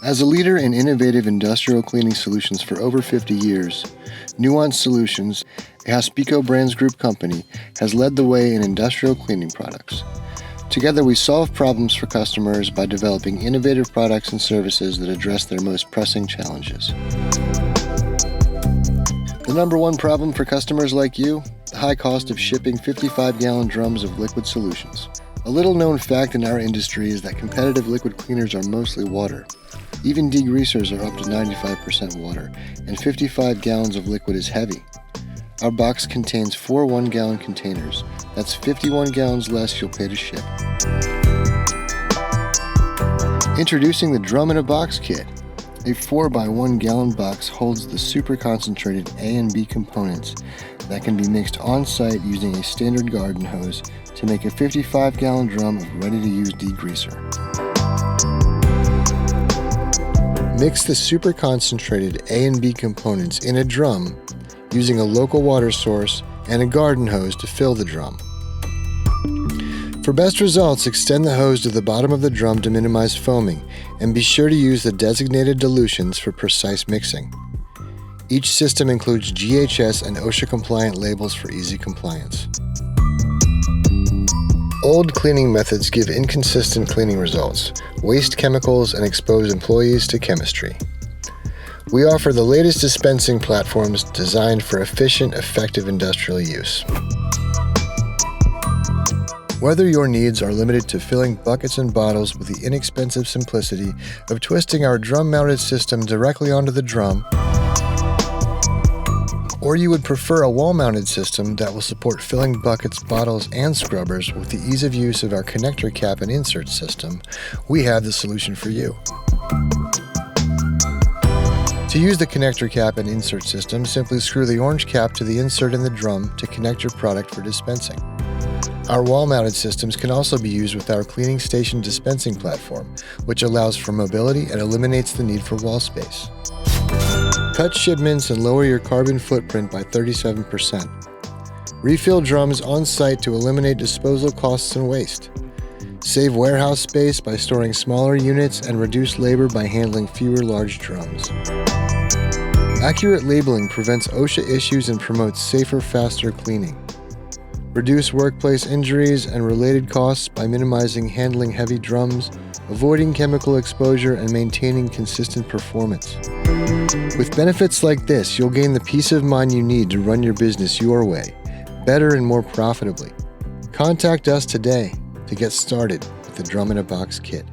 As a leader in innovative industrial cleaning solutions for over 50 years, Nuance Solutions, a Hospico Brands Group company, has led the way in industrial cleaning products. Together, we solve problems for customers by developing innovative products and services that address their most pressing challenges. The number one problem for customers like you, the high cost of shipping 55-gallon drums of liquid solutions. A little-known fact in our industry is that competitive liquid cleaners are mostly water. Even degreasers are up to 95% water, and 55 gallons of liquid is heavy. Our box contains 4 one-gallon containers. That's 51 gallons less you'll pay to ship. Introducing the Drum in a Box Kit. A 4x1 gallon box holds the super concentrated A and B components that can be mixed on-site using a standard garden hose to make a 55-gallon drum of ready-to-use degreaser. Mix the super concentrated A and B components in a drum using a local water source and a garden hose to fill the drum. For best results, extend the hose to the bottom of the drum to minimize foaming, and be sure to use the designated dilutions for precise mixing. Each system includes GHS and OSHA-compliant labels for easy compliance. Old cleaning methods give inconsistent cleaning results, waste chemicals, and expose employees to chemistry. We offer the latest dispensing platforms designed for efficient, effective industrial use. Whether your needs are limited to filling buckets and bottles with the inexpensive simplicity of twisting our drum-mounted system directly onto the drum, or you would prefer a wall-mounted system that will support filling buckets, bottles, and scrubbers with the ease of use of our connector cap and insert system, we have the solution for you. To use the connector cap and insert system, simply screw the orange cap to the insert in the drum to connect your product for dispensing. Our wall-mounted systems can also be used with our cleaning station dispensing platform, which allows for mobility and eliminates the need for wall space. Cut shipments and lower your carbon footprint by 37%. Refill drums on-site to eliminate disposal costs and waste. Save warehouse space by storing smaller units and reduce labor by handling fewer large drums. Accurate labeling prevents OSHA issues and promotes safer, faster cleaning. Reduce workplace injuries and related costs by minimizing handling heavy drums, avoiding chemical exposure, and maintaining consistent performance. With benefits like this, you'll gain the peace of mind you need to run your business your way, better and more profitably. Contact us today to get started with the Drum in a Box Kit.